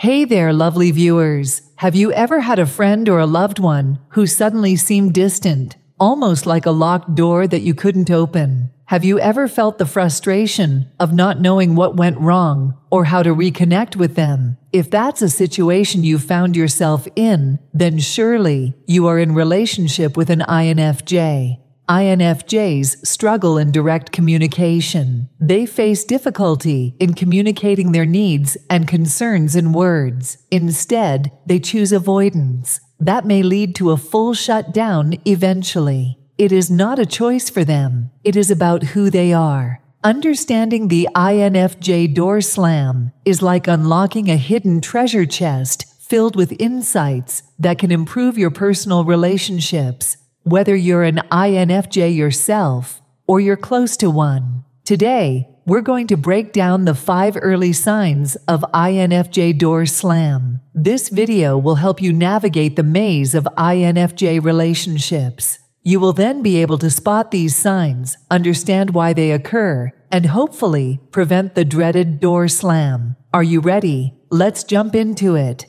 Hey there, lovely viewers. Have you ever had a friend or a loved one who suddenly seemed distant, almost like a locked door that you couldn't open? Have you ever felt the frustration of not knowing what went wrong or how to reconnect with them? If that's a situation you found yourself in, then surely you are in relationship with an INFJ. INFJs struggle in direct communication. They face difficulty in communicating their needs and concerns in words. Instead, they choose avoidance. That may lead to a full shutdown eventually. It is not a choice for them. It is about who they are. Understanding the INFJ door slam is like unlocking a hidden treasure chest filled with insights that can improve your personal relationships, whether you're an INFJ yourself or you're close to one. Today, we're going to break down the 5 early signs of INFJ door slam. This video will help you navigate the maze of INFJ relationships. You will then be able to spot these signs, understand why they occur, and hopefully prevent the dreaded door slam. Are you ready? Let's jump into it.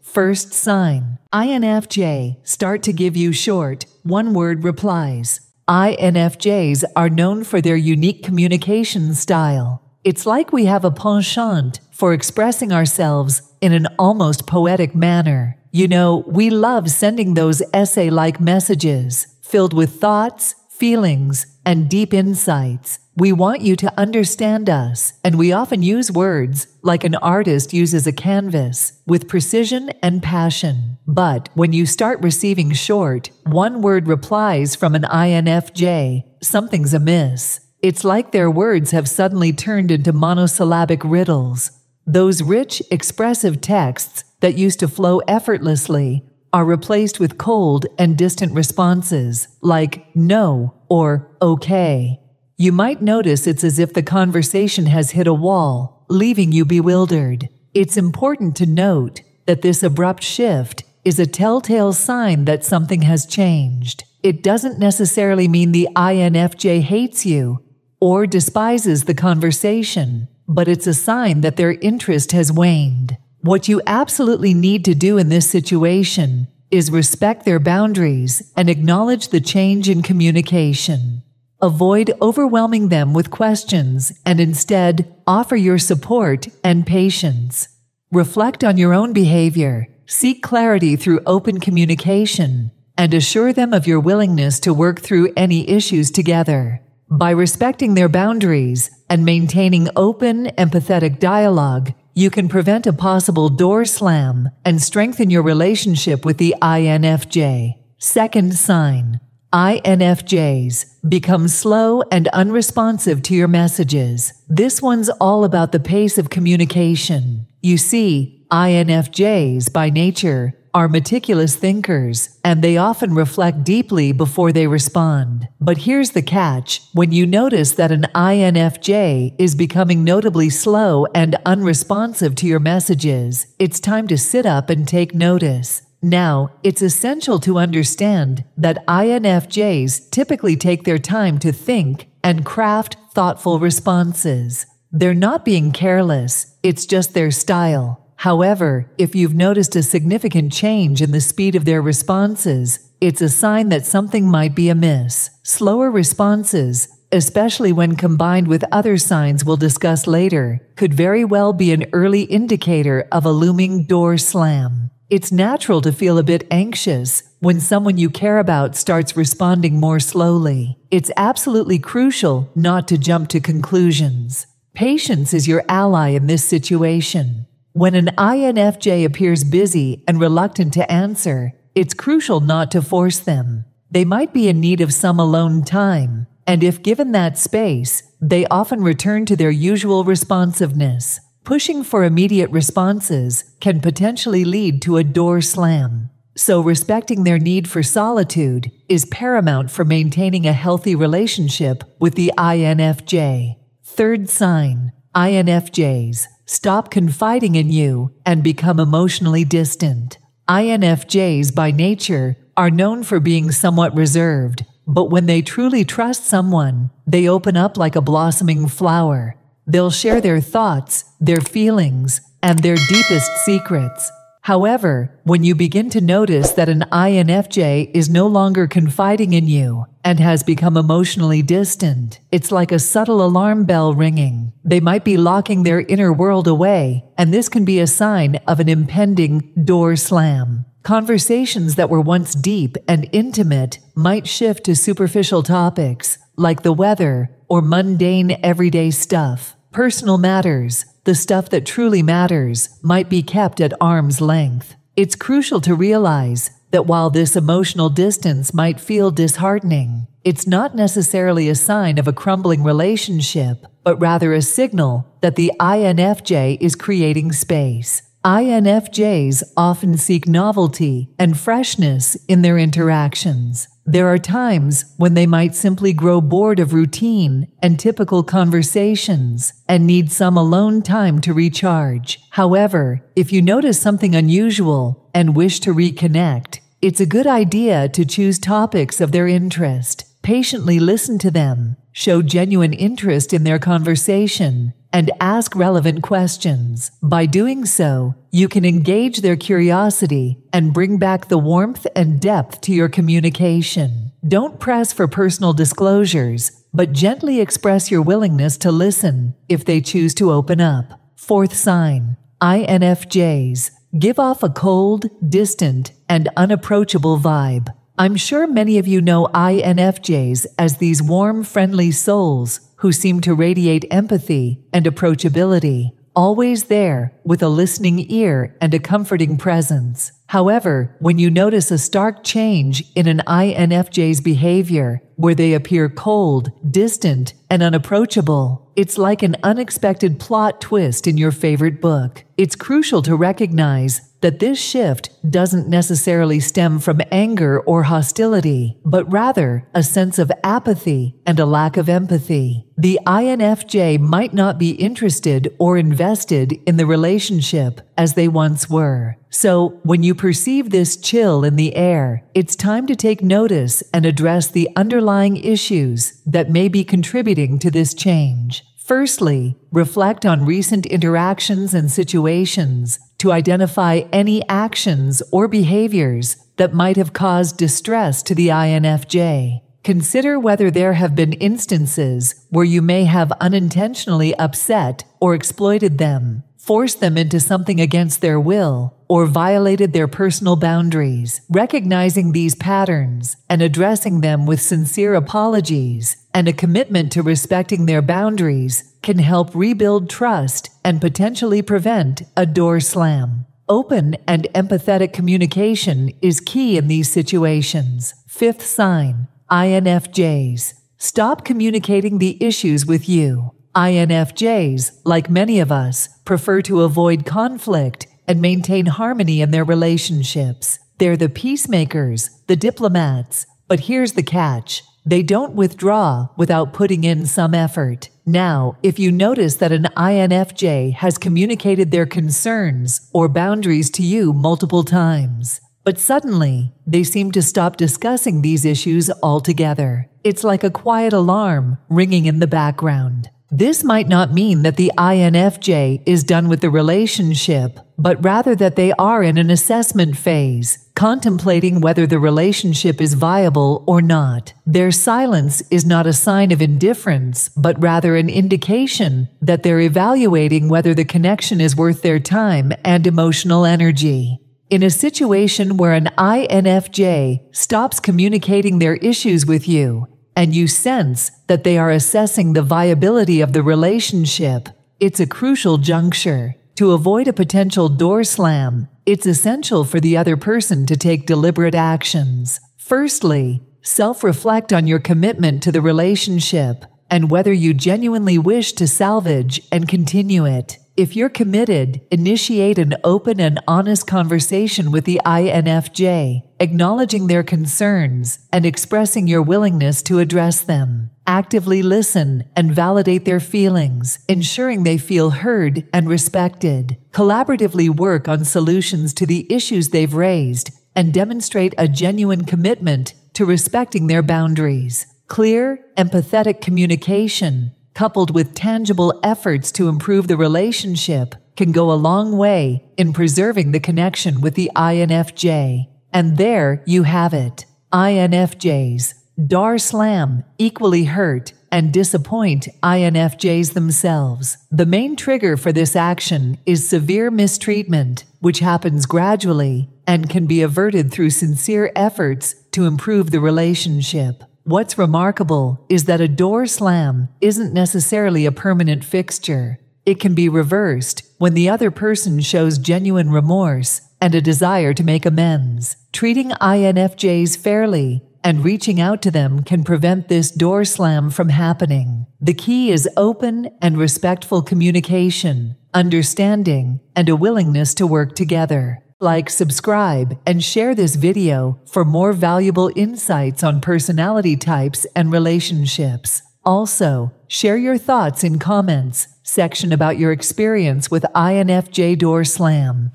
First sign. INFJ start to give you short, one-word replies. INFJs are known for their unique communication style. It's like we have a penchant for expressing ourselves in an almost poetic manner. You know, we love sending those essay-like messages filled with thoughts, feelings, and deep insights. We want you to understand us, and we often use words like an artist uses a canvas, with precision and passion. But when you start receiving short, one-word replies from an INFJ, something's amiss. It's like their words have suddenly turned into monosyllabic riddles. Those rich, expressive texts that used to flow effortlessly are replaced with cold and distant responses, like no or okay. You might notice it's as if the conversation has hit a wall, leaving you bewildered. It's important to note that this abrupt shift is a telltale sign that something has changed. It doesn't necessarily mean the INFJ hates you or despises the conversation, but it's a sign that their interest has waned. What you absolutely need to do in this situation is respect their boundaries and acknowledge the change in communication. Avoid overwhelming them with questions and instead offer your support and patience. Reflect on your own behavior, seek clarity through open communication, and assure them of your willingness to work through any issues together. By respecting their boundaries and maintaining open, empathetic dialogue, you can prevent a possible door slam and strengthen your relationship with the INFJ. Second sign. INFJs become slow and unresponsive to your messages. This one's all about the pace of communication. You see, INFJs by nature are meticulous thinkers, and they often reflect deeply before they respond. But here's the catch. When you notice that an INFJ is becoming notably slow and unresponsive to your messages, it's time to sit up and take notice. Now, it's essential to understand that INFJs typically take their time to think and craft thoughtful responses. They're not being careless, it's just their style. However, if you've noticed a significant change in the speed of their responses, it's a sign that something might be amiss. Slower responses, especially when combined with other signs we'll discuss later, could very well be an early indicator of a looming door slam. It's natural to feel a bit anxious when someone you care about starts responding more slowly. It's absolutely crucial not to jump to conclusions. Patience is your ally in this situation. When an INFJ appears busy and reluctant to answer, it's crucial not to force them. They might be in need of some alone time, and if given that space, they often return to their usual responsiveness. Pushing for immediate responses can potentially lead to a door slam. So respecting their need for solitude is paramount for maintaining a healthy relationship with the INFJ. Third sign. INFJs stop confiding in you and become emotionally distant. INFJs by nature are known for being somewhat reserved, But when they truly trust someone, they open up like a blossoming flower. They'll share their thoughts, their feelings, and their deepest secrets. However, when you begin to notice that an INFJ is no longer confiding in you and has become emotionally distant, it's like a subtle alarm bell ringing. They might be locking their inner world away, and this can be a sign of an impending door slam. Conversations that were once deep and intimate might shift to superficial topics like the weather or mundane everyday stuff. Personal matters, the stuff that truly matters, might be kept at arm's length. It's crucial to realize that while this emotional distance might feel disheartening, it's not necessarily a sign of a crumbling relationship, but rather a signal that the INFJ is creating space. INFJs often seek novelty and freshness in their interactions. There are times when they might simply grow bored of routine and typical conversations and need some alone time to recharge. However, if you notice something unusual and wish to reconnect, it's a good idea to choose topics of their interest, patiently listen to them, show genuine interest in their conversation, and ask relevant questions. By doing so, you can engage their curiosity and bring back the warmth and depth to your communication. Don't press for personal disclosures, but gently express your willingness to listen if they choose to open up. Fourth sign, INFJs give off a cold, distant, and unapproachable vibe. I'm sure many of you know INFJs as these warm, friendly souls who seem to radiate empathy and approachability, always there with a listening ear and a comforting presence. However, when you notice a stark change in an INFJ's behavior, where they appear cold, distant, and unapproachable, it's like an unexpected plot twist in your favorite book. It's crucial to recognize that this shift doesn't necessarily stem from anger or hostility, but rather a sense of apathy and a lack of empathy. The INFJ might not be interested or invested in the relationship as they once were. So, when you perceive this chill in the air, it's time to take notice and address the underlying issues that may be contributing to this change. Firstly, reflect on recent interactions and situations to identify any actions or behaviors that might have caused distress to the INFJ. Consider whether there have been instances where you may have unintentionally upset or exploited them, forced them into something against their will, or violated their personal boundaries. Recognizing these patterns and addressing them with sincere apologies and a commitment to respecting their boundaries can help rebuild trust and potentially prevent a door slam. Open and empathetic communication is key in these situations. Fifth sign, INFJs. Stop communicating the issues with you. INFJs, like many of us, prefer to avoid conflict and maintain harmony in their relationships. They're the peacemakers, the diplomats. But here's the catch. They don't withdraw without putting in some effort. Now, if you notice that an INFJ has communicated their concerns or boundaries to you multiple times, but suddenly they seem to stop discussing these issues altogether, it's like a quiet alarm ringing in the background. This might not mean that the INFJ is done with the relationship, but rather that they are in an assessment phase, contemplating whether the relationship is viable or not. Their silence is not a sign of indifference, but rather an indication that they're evaluating whether the connection is worth their time and emotional energy. In a situation where an INFJ stops communicating their issues with you, and you sense that they are assessing the viability of the relationship, it's a crucial juncture. To avoid a potential door slam, it's essential for the other person to take deliberate actions. Firstly, self-reflect on your commitment to the relationship and whether you genuinely wish to salvage and continue it. If you're committed, initiate an open and honest conversation with the INFJ, acknowledging their concerns and expressing your willingness to address them. Actively listen and validate their feelings, ensuring they feel heard and respected. Collaboratively work on solutions to the issues they've raised and demonstrate a genuine commitment to respecting their boundaries. Clear, empathetic communication, coupled with tangible efforts to improve the relationship, can go a long way in preserving the connection with the INFJ. And there you have it. INFJs, Door Slam, equally hurt and disappoint INFJs themselves. The main trigger for this action is severe mistreatment, which happens gradually and can be averted through sincere efforts to improve the relationship. What's remarkable is that a door slam isn't necessarily a permanent fixture. It can be reversed when the other person shows genuine remorse and a desire to make amends. Treating INFJs fairly and reaching out to them can prevent this door slam from happening. The key is open and respectful communication, understanding, and a willingness to work together. Like, subscribe, and share this video for more valuable insights on personality types and relationships. Also, share your thoughts in comments section about your experience with INFJ Door Slam.